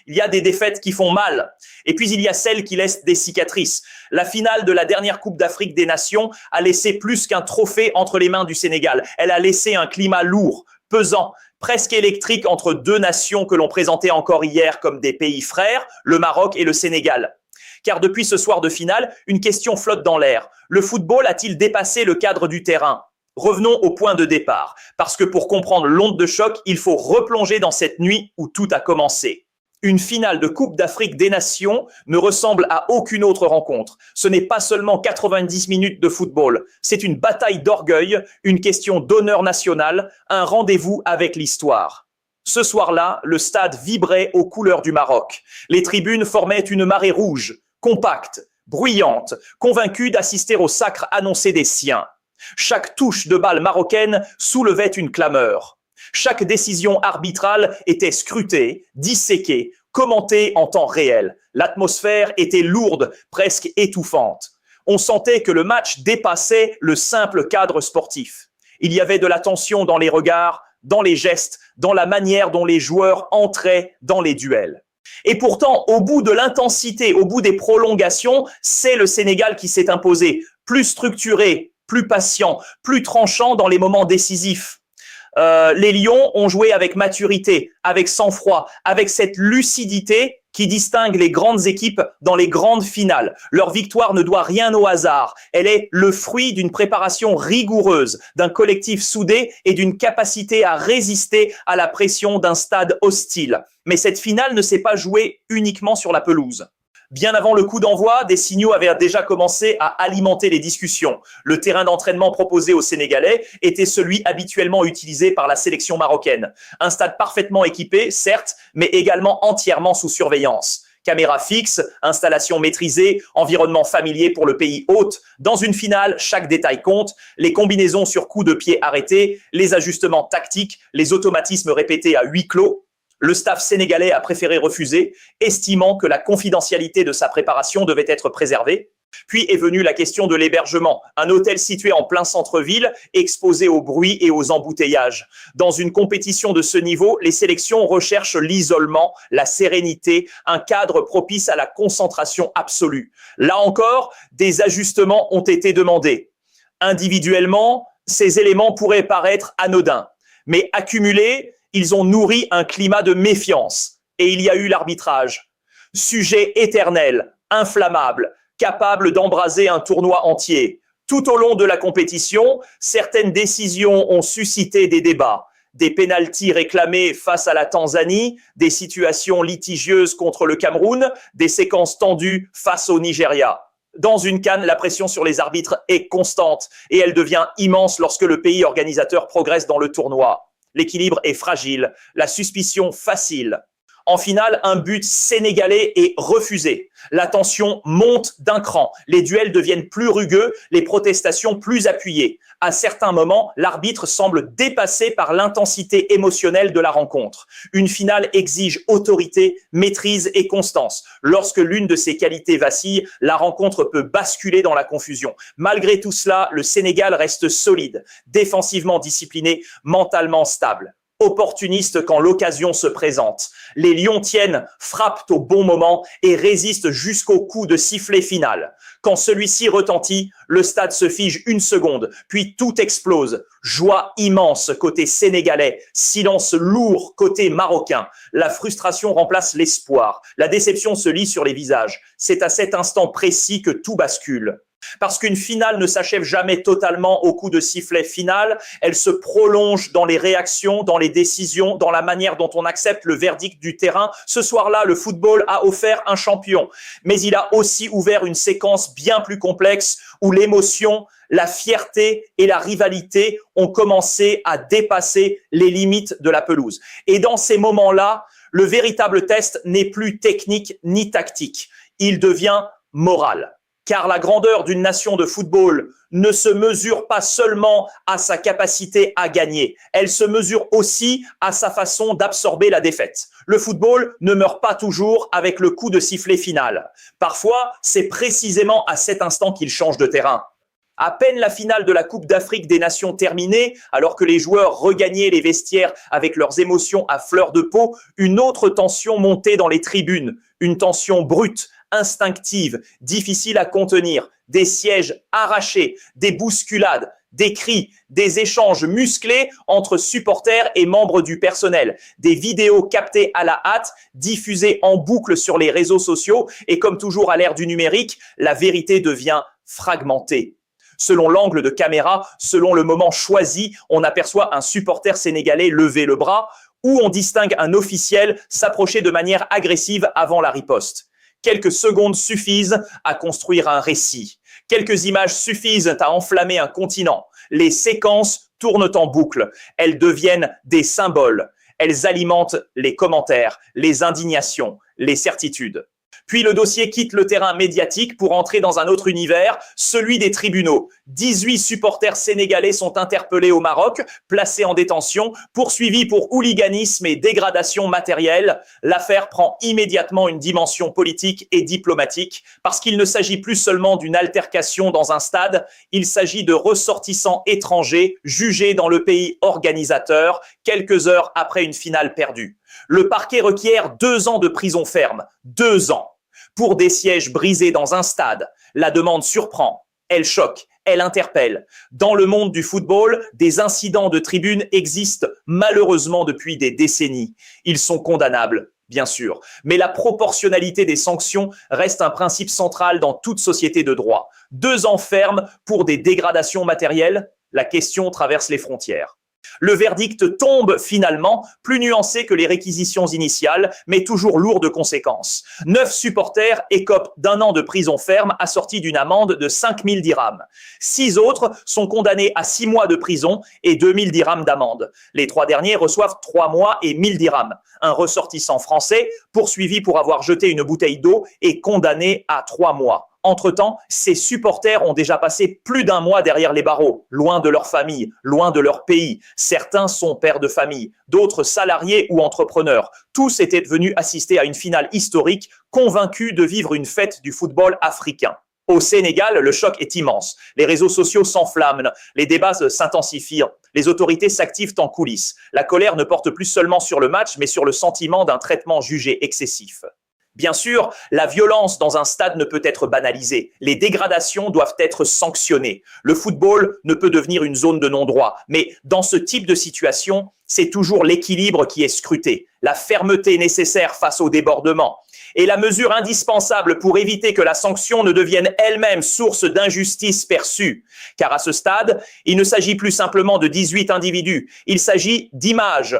Il y a des défaites qui font mal. Et puis, il y a celles qui laissent des cicatrices. La finale de la dernière Coupe d'Afrique des Nations a laissé plus qu'un trophée entre les mains du Sénégal. Elle a laissé un climat lourd, pesant, presque électrique entre deux nations que l'on présentait encore hier comme des pays frères, le Maroc et le Sénégal. Car depuis ce soir de finale, une question flotte dans l'air. Le football a-t-il dépassé le cadre du terrain ? Revenons au point de départ, parce que pour comprendre l'onde de choc, il faut replonger dans cette nuit où tout a commencé. Une finale de Coupe d'Afrique des Nations ne ressemble à aucune autre rencontre. Ce n'est pas seulement 90 minutes de football, c'est une bataille d'orgueil, une question d'honneur national, un rendez-vous avec l'histoire. Ce soir-là, le stade vibrait aux couleurs du Maroc. Les tribunes formaient une marée rouge, compacte, bruyante, convaincue d'assister au sacre annoncé des siens. Chaque touche de balle marocaine soulevait une clameur. Chaque décision arbitrale était scrutée, disséquée, commentée en temps réel. L'atmosphère était lourde, presque étouffante. On sentait que le match dépassait le simple cadre sportif. Il y avait de la tension dans les regards, dans les gestes, dans la manière dont les joueurs entraient dans les duels. Et pourtant, au bout de l'intensité, au bout des prolongations, c'est le Sénégal qui s'est imposé, plus structuré, plus patient, plus tranchant dans les moments décisifs. Les Lions ont joué avec maturité, avec sang-froid, avec cette lucidité qui distingue les grandes équipes dans les grandes finales. Leur victoire ne doit rien au hasard. Elle est le fruit d'une préparation rigoureuse, d'un collectif soudé et d'une capacité à résister à la pression d'un stade hostile. Mais cette finale ne s'est pas jouée uniquement sur la pelouse. Bien avant le coup d'envoi, des signaux avaient déjà commencé à alimenter les discussions. Le terrain d'entraînement proposé aux Sénégalais était celui habituellement utilisé par la sélection marocaine. Un stade parfaitement équipé, certes, mais également entièrement sous surveillance. Caméra fixe, installation maîtrisée, environnement familier pour le pays hôte. Dans une finale, chaque détail compte. Les combinaisons sur coups de pied arrêtés, les ajustements tactiques, les automatismes répétés à huis clos. Le staff sénégalais a préféré refuser, estimant que la confidentialité de sa préparation devait être préservée. Puis est venue la question de l'hébergement, un hôtel situé en plein centre-ville, exposé au bruit et aux embouteillages. Dans une compétition de ce niveau, les sélections recherchent l'isolement, la sérénité, un cadre propice à la concentration absolue. Là encore, des ajustements ont été demandés. Individuellement, ces éléments pourraient paraître anodins, mais accumulés, ils ont nourri un climat de méfiance et il y a eu l'arbitrage. Sujet éternel, inflammable, capable d'embraser un tournoi entier. Tout au long de la compétition, certaines décisions ont suscité des débats. Des pénaltys réclamés face à la Tanzanie, des situations litigieuses contre le Cameroun, des séquences tendues face au Nigeria. Dans une CAN, la pression sur les arbitres est constante et elle devient immense lorsque le pays organisateur progresse dans le tournoi. L'équilibre est fragile, la suspicion facile. En finale, un but sénégalais est refusé. La tension monte d'un cran. Les duels deviennent plus rugueux, les protestations plus appuyées. À certains moments, l'arbitre semble dépassé par l'intensité émotionnelle de la rencontre. Une finale exige autorité, maîtrise et constance. Lorsque l'une de ces qualités vacille, la rencontre peut basculer dans la confusion. Malgré tout cela, le Sénégal reste solide, défensivement discipliné, mentalement stable. Opportuniste quand l'occasion se présente. Les Lions tiennent, frappent au bon moment et résistent jusqu'au coup de sifflet final. Quand celui-ci retentit, le stade se fige une seconde, puis tout explose. Joie immense côté sénégalais, silence lourd côté marocain. La frustration remplace l'espoir. La déception se lit sur les visages. C'est à cet instant précis que tout bascule. Parce qu'une finale ne s'achève jamais totalement au coup de sifflet final, elle se prolonge dans les réactions, dans les décisions, dans la manière dont on accepte le verdict du terrain. Ce soir-là, le football a offert un champion, mais il a aussi ouvert une séquence bien plus complexe où l'émotion, la fierté et la rivalité ont commencé à dépasser les limites de la pelouse. Et dans ces moments-là, le véritable test n'est plus technique ni tactique, il devient moral. Car la grandeur d'une nation de football ne se mesure pas seulement à sa capacité à gagner, elle se mesure aussi à sa façon d'absorber la défaite. Le football ne meurt pas toujours avec le coup de sifflet final. Parfois, c'est précisément à cet instant qu'il change de terrain. À peine la finale de la Coupe d'Afrique des Nations terminée, alors que les joueurs regagnaient les vestiaires avec leurs émotions à fleur de peau, une autre tension montait dans les tribunes. Une tension brute, instinctive, difficile à contenir. Des sièges arrachés, des bousculades, des cris, des échanges musclés entre supporters et membres du personnel, des vidéos captées à la hâte, diffusées en boucle sur les réseaux sociaux et comme toujours à l'ère du numérique, la vérité devient fragmentée. Selon l'angle de caméra, selon le moment choisi, on aperçoit un supporter sénégalais lever le bras ou on distingue un officiel s'approcher de manière agressive avant la riposte. Quelques secondes suffisent à construire un récit. Quelques images suffisent à enflammer un continent. Les séquences tournent en boucle. Elles deviennent des symboles. Elles alimentent les commentaires, les indignations, les certitudes. Puis le dossier quitte le terrain médiatique pour entrer dans un autre univers, celui des tribunaux. 18 supporters sénégalais sont interpellés au Maroc, placés en détention, poursuivis pour hooliganisme et dégradation matérielle. L'affaire prend immédiatement une dimension politique et diplomatique parce qu'il ne s'agit plus seulement d'une altercation dans un stade, il s'agit de ressortissants étrangers jugés dans le pays organisateur quelques heures après une finale perdue. Le parquet requiert 2 ans de prison ferme. 2 ans. Pour des sièges brisés dans un stade. La demande surprend, elle choque, elle interpelle. Dans le monde du football, des incidents de tribune existent malheureusement depuis des décennies. Ils sont condamnables, bien sûr, mais la proportionnalité des sanctions reste un principe central dans toute société de droit. 2 ans ferme pour des dégradations matérielles, la question traverse les frontières. Le verdict tombe finalement, plus nuancé que les réquisitions initiales, mais toujours lourd de conséquences. 9 supporters écopent d'1 an de prison ferme assorti d'une amende de 5 000 dirhams. 6 autres sont condamnés à 6 mois de prison et 2 000 dirhams d'amende. Les 3 derniers reçoivent 3 mois et 1 000 dirhams. Un ressortissant français, poursuivi pour avoir jeté une bouteille d'eau, est condamné à 3 mois. Entre-temps, ces supporters ont déjà passé plus d'1 mois derrière les barreaux, loin de leur famille, loin de leur pays. Certains sont pères de famille, d'autres salariés ou entrepreneurs. Tous étaient venus assister à une finale historique, convaincus de vivre une fête du football africain. Au Sénégal, le choc est immense. Les réseaux sociaux s'enflamment, les débats s'intensifient, les autorités s'activent en coulisses. La colère ne porte plus seulement sur le match, mais sur le sentiment d'un traitement jugé excessif. Bien sûr, la violence dans un stade ne peut être banalisée. Les dégradations doivent être sanctionnées. Le football ne peut devenir une zone de non-droit. Mais dans ce type de situation, c'est toujours l'équilibre qui est scruté, la fermeté nécessaire face au débordement et la mesure indispensable pour éviter que la sanction ne devienne elle-même source d'injustice perçue. Car à ce stade, il ne s'agit plus simplement de 18 individus. Il s'agit d'images,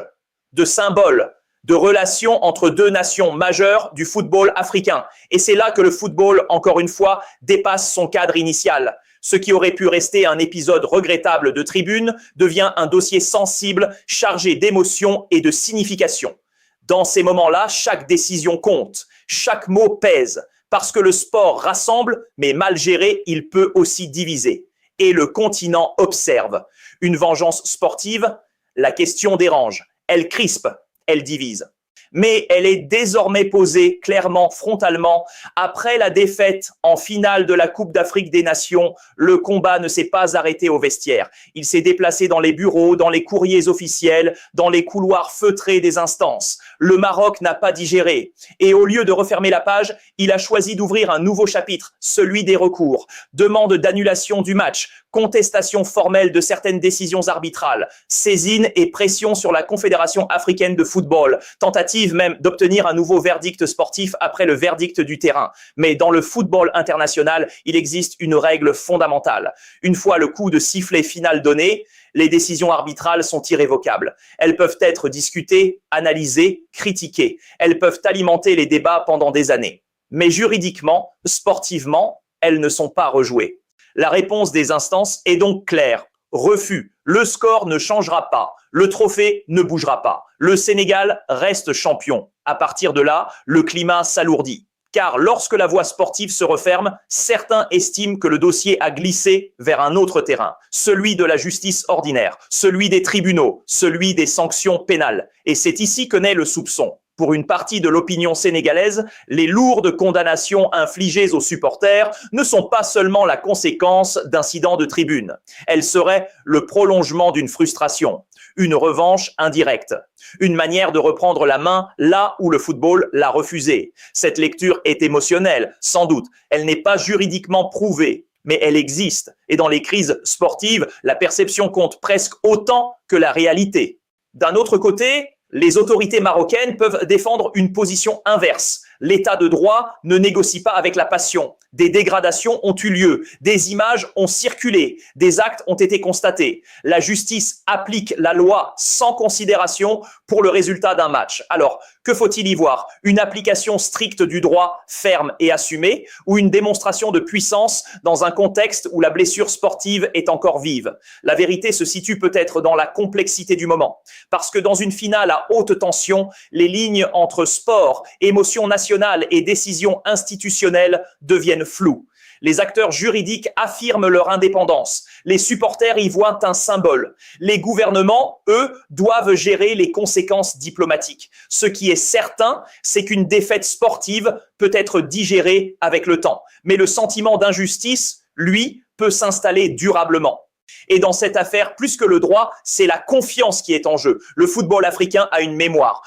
de symboles, de relations entre 2 nations majeures du football africain. Et c'est là que le football, encore une fois, dépasse son cadre initial. Ce qui aurait pu rester un épisode regrettable de tribune devient un dossier sensible, chargé d'émotions et de signification. Dans ces moments-là, chaque décision compte, chaque mot pèse, parce que le sport rassemble, mais mal géré, il peut aussi diviser. Et le continent observe. Une vengeance sportive, la question dérange, elle crispe, elle divise. Mais elle est désormais posée clairement, frontalement. Après la défaite en finale de la Coupe d'Afrique des Nations, le combat ne s'est pas arrêté au vestiaire. Il s'est déplacé dans les bureaux, dans les courriers officiels, dans les couloirs feutrés des instances. Le Maroc n'a pas digéré. Et au lieu de refermer la page, il a choisi d'ouvrir un nouveau chapitre, celui des recours. Demande d'annulation du match, contestation formelle de certaines décisions arbitrales, saisine et pression sur la Confédération africaine de football, tentative même d'obtenir un nouveau verdict sportif après le verdict du terrain. Mais dans le football international, il existe une règle fondamentale. Une fois le coup de sifflet final donné, les décisions arbitrales sont irrévocables. Elles peuvent être discutées, analysées, critiquées. Elles peuvent alimenter les débats pendant des années. Mais juridiquement, sportivement, elles ne sont pas rejouées. La réponse des instances est donc claire. Refus. Le score ne changera pas. Le trophée ne bougera pas. Le Sénégal reste champion. À partir de là, le climat s'alourdit. Car lorsque la voie sportive se referme, certains estiment que le dossier a glissé vers un autre terrain, celui de la justice ordinaire, celui des tribunaux, celui des sanctions pénales. Et c'est ici que naît le soupçon. Pour une partie de l'opinion sénégalaise, les lourdes condamnations infligées aux supporters ne sont pas seulement la conséquence d'incidents de tribune. Elles seraient le prolongement d'une frustration, une revanche indirecte, une manière de reprendre la main là où le football l'a refusé. Cette lecture est émotionnelle, sans doute. Elle n'est pas juridiquement prouvée, mais elle existe. Et dans les crises sportives, la perception compte presque autant que la réalité. D'un autre côté, les autorités marocaines peuvent défendre une position inverse. L'état de droit ne négocie pas avec la passion. Des dégradations ont eu lieu, des images ont circulé, des actes ont été constatés. La justice applique la loi sans considération pour le résultat d'un match. Alors, que faut-il y voir? Une application stricte du droit, ferme et assumée, ou une démonstration de puissance dans un contexte où la blessure sportive est encore vive? La vérité se situe peut-être dans la complexité du moment. Parce que dans une finale à haute tension, les lignes entre sport, émotion nationale et décision institutionnelle deviennent floues. Les acteurs juridiques affirment leur indépendance. Les supporters y voient un symbole. Les gouvernements, eux, doivent gérer les conséquences diplomatiques. Ce qui est certain, c'est qu'une défaite sportive peut être digérée avec le temps. Mais le sentiment d'injustice, lui, peut s'installer durablement. Et dans cette affaire, plus que le droit, c'est la confiance qui est en jeu. Le football africain a une mémoire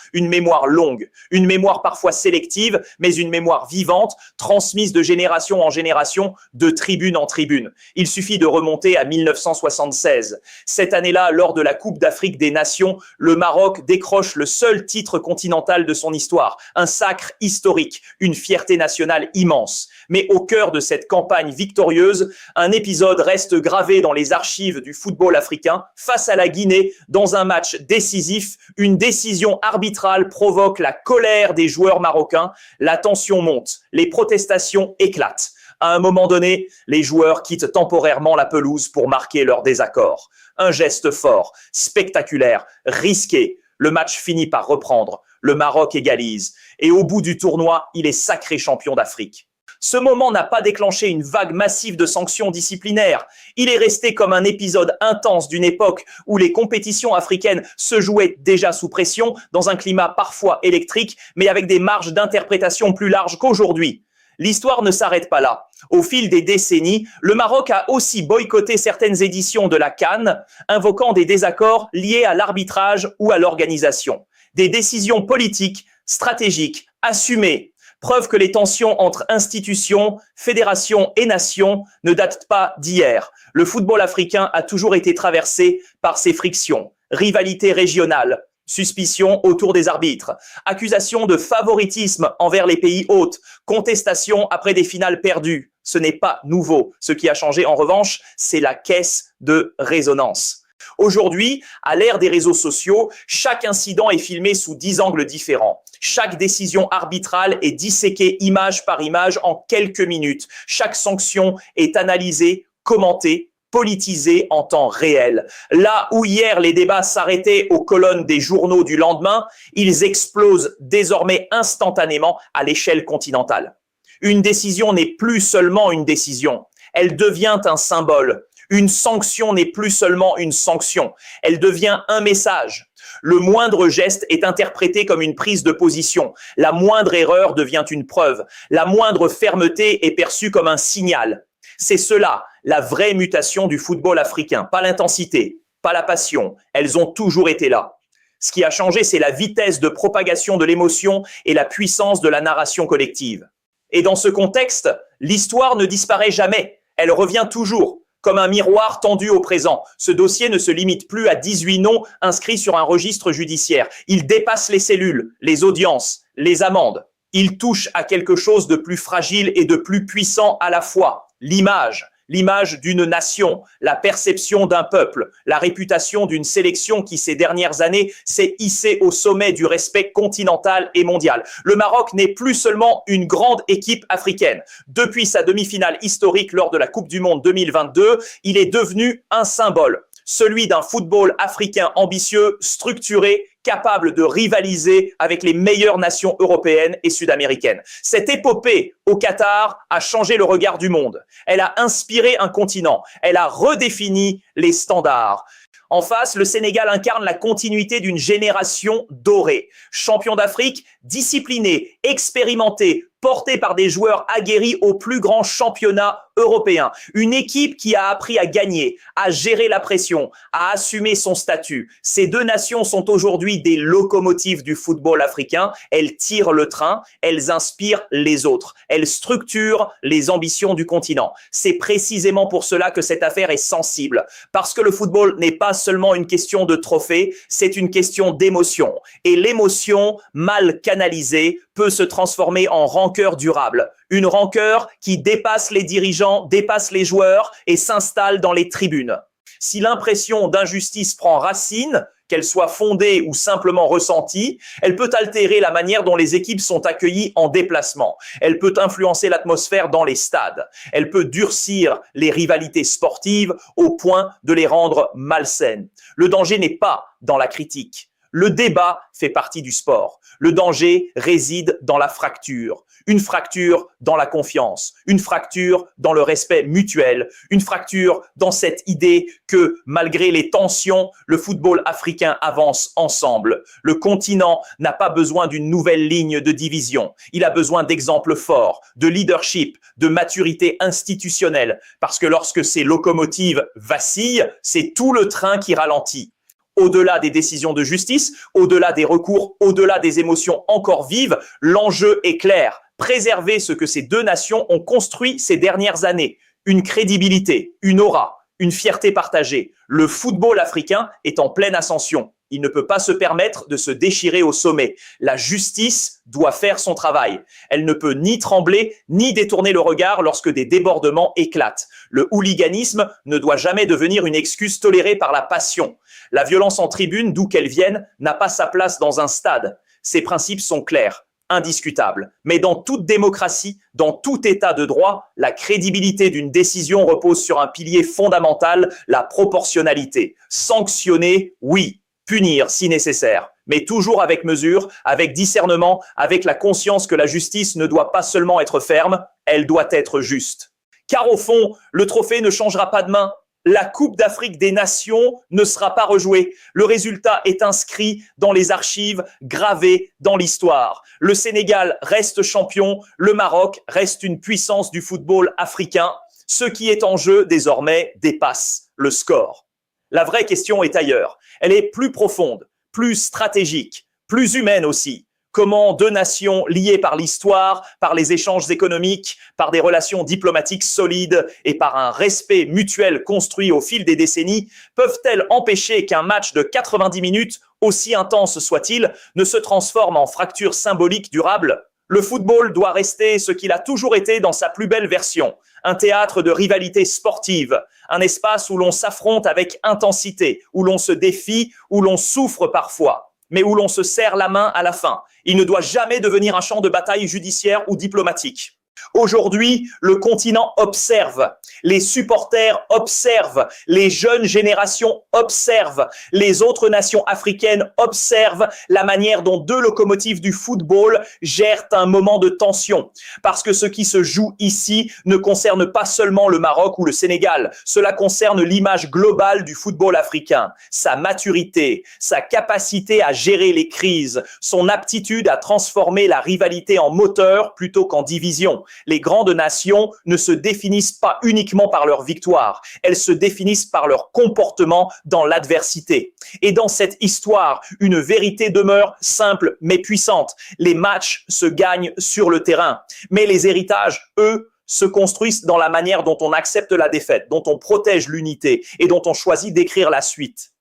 longue, une mémoire parfois sélective, mais une mémoire vivante, transmise de génération en génération, de tribune en tribune. Il suffit de remonter à 1976. Cette année-là, lors de la Coupe d'Afrique des Nations, le Maroc décroche le seul titre continental de son histoire. Un sacre historique, une fierté nationale immense. Mais au cœur de cette campagne victorieuse, un épisode reste gravé dans les archives du football africain. Face à la Guinée, dans un match décisif, une décision arbitrale provoque la colère des joueurs marocains. La tension monte, les protestations éclatent. À un moment donné, les joueurs quittent temporairement la pelouse pour marquer leur désaccord. Un geste fort, spectaculaire, risqué. Le match finit par reprendre. Le Maroc égalise. Et au bout du tournoi, il est sacré champion d'Afrique. Ce moment n'a pas déclenché une vague massive de sanctions disciplinaires. Il est resté comme un épisode intense d'une époque où les compétitions africaines se jouaient déjà sous pression, dans un climat parfois électrique, mais avec des marges d'interprétation plus larges qu'aujourd'hui. L'histoire ne s'arrête pas là. Au fil des décennies, le Maroc a aussi boycotté certaines éditions de la CAN, invoquant des désaccords liés à l'arbitrage ou à l'organisation. Des décisions politiques, stratégiques, assumées. Preuve que les tensions entre institutions, fédérations et nations ne datent pas d'hier. Le football africain a toujours été traversé par ces frictions, rivalités régionales, suspicions autour des arbitres, accusations de favoritisme envers les pays hôtes, contestations après des finales perdues. Ce n'est pas nouveau. Ce qui a changé en revanche, c'est la caisse de résonance. Aujourd'hui, à l'ère des réseaux sociaux, chaque incident est filmé sous 10 angles différents. Chaque décision arbitrale est disséquée image par image en quelques minutes. Chaque sanction est analysée, commentée, politisée en temps réel. Là où hier les débats s'arrêtaient aux colonnes des journaux du lendemain, ils explosent désormais instantanément à l'échelle continentale. Une décision n'est plus seulement une décision, elle devient un symbole. Une sanction n'est plus seulement une sanction, elle devient un message. Le moindre geste est interprété comme une prise de position. La moindre erreur devient une preuve. La moindre fermeté est perçue comme un signal. C'est cela, la vraie mutation du football africain. Pas l'intensité, pas la passion. Elles ont toujours été là. Ce qui a changé, c'est la vitesse de propagation de l'émotion et la puissance de la narration collective. Et dans ce contexte, l'histoire ne disparaît jamais. Elle revient toujours. Comme un miroir tendu au présent. Ce dossier ne se limite plus à 18 noms inscrits sur un registre judiciaire. Il dépasse les cellules, les audiences, les amendes. Il touche à quelque chose de plus fragile et de plus puissant à la fois. L'image d'une nation, la perception d'un peuple, la réputation d'une sélection qui ces dernières années s'est hissée au sommet du respect continental et mondial. Le Maroc n'est plus seulement une grande équipe africaine. Depuis sa demi-finale historique lors de la Coupe du Monde 2022, il est devenu un symbole, celui d'un football africain ambitieux, structuré, capable de rivaliser avec les meilleures nations européennes et sud-américaines. Cette épopée au Qatar a changé le regard du monde. Elle a inspiré un continent. Elle a redéfini les standards. En face, le Sénégal incarne la continuité d'une génération dorée. Champion d'Afrique, discipliné, expérimenté, porté par des joueurs aguerris au plus grand championnat européen. Une équipe qui a appris à gagner, à gérer la pression, à assumer son statut. Ces deux nations sont aujourd'hui des locomotives du football africain. Elles tirent le train, elles inspirent les autres. Elles structurent les ambitions du continent. C'est précisément pour cela que cette affaire est sensible. Parce que le football n'est pas seulement une question de trophée, c'est une question d'émotion. Et l'émotion, mal canalisée, peut se transformer en rancœur durable. Une rancœur qui dépasse les dirigeants, dépasse les joueurs et s'installe dans les tribunes. Si l'impression d'injustice prend racine, qu'elle soit fondée ou simplement ressentie, elle peut altérer la manière dont les équipes sont accueillies en déplacement. Elle peut influencer l'atmosphère dans les stades. Elle peut durcir les rivalités sportives au point de les rendre malsaines. Le danger n'est pas dans la critique. Le débat fait partie du sport. Le danger réside dans la fracture. Une fracture dans la confiance. Une fracture dans le respect mutuel. Une fracture dans cette idée que, malgré les tensions, le football africain avance ensemble. Le continent n'a pas besoin d'une nouvelle ligne de division. Il a besoin d'exemples forts, de leadership, de maturité institutionnelle. Parce que lorsque ces locomotives vacillent, c'est tout le train qui ralentit. Au-delà des décisions de justice, au-delà des recours, au-delà des émotions encore vives, l'enjeu est clair. Préserver ce que ces deux nations ont construit ces dernières années. Une crédibilité, une aura, une fierté partagée. Le football africain est en pleine ascension. Il ne peut pas se permettre de se déchirer au sommet. La justice doit faire son travail. Elle ne peut ni trembler, ni détourner le regard lorsque des débordements éclatent. Le hooliganisme ne doit jamais devenir une excuse tolérée par la passion. La violence en tribune, d'où qu'elle vienne, n'a pas sa place dans un stade. Ces principes sont clairs, indiscutables. Mais dans toute démocratie, dans tout état de droit, la crédibilité d'une décision repose sur un pilier fondamental, la proportionnalité. Sanctionner, oui. Punir si nécessaire, mais toujours avec mesure, avec discernement, avec la conscience que la justice ne doit pas seulement être ferme, elle doit être juste. Car au fond, le trophée ne changera pas demain. La Coupe d'Afrique des Nations ne sera pas rejouée. Le résultat est inscrit dans les archives, gravé dans l'histoire. Le Sénégal reste champion, le Maroc reste une puissance du football africain. Ce qui est en jeu désormais dépasse le score. La vraie question est ailleurs. Elle est plus profonde, plus stratégique, plus humaine aussi. Comment deux nations liées par l'histoire, par les échanges économiques, par des relations diplomatiques solides et par un respect mutuel construit au fil des décennies peuvent-elles empêcher qu'un match de 90 minutes, aussi intense soit-il, ne se transforme en fracture symbolique durable ? Le football doit rester ce qu'il a toujours été dans sa plus belle version, un théâtre de rivalité sportive, un espace où l'on s'affronte avec intensité, où l'on se défie, où l'on souffre parfois, mais où l'on se serre la main à la fin. Il ne doit jamais devenir un champ de bataille judiciaire ou diplomatique. Aujourd'hui, le continent observe, les supporters observent, les jeunes générations observent, les autres nations africaines observent la manière dont deux locomotives du football gèrent un moment de tension. Parce que ce qui se joue ici ne concerne pas seulement le Maroc ou le Sénégal, cela concerne l'image globale du football africain, sa maturité, sa capacité à gérer les crises, son aptitude à transformer la rivalité en moteur plutôt qu'en division. Les grandes nations ne se définissent pas uniquement par leur victoire, elles se définissent par leur comportement dans l'adversité. Et dans cette histoire, une vérité demeure simple mais puissante. Les matchs se gagnent sur le terrain, mais les héritages, eux, se construisent dans la manière dont on accepte la défaite, dont on protège l'unité et dont on choisit d'écrire la suite.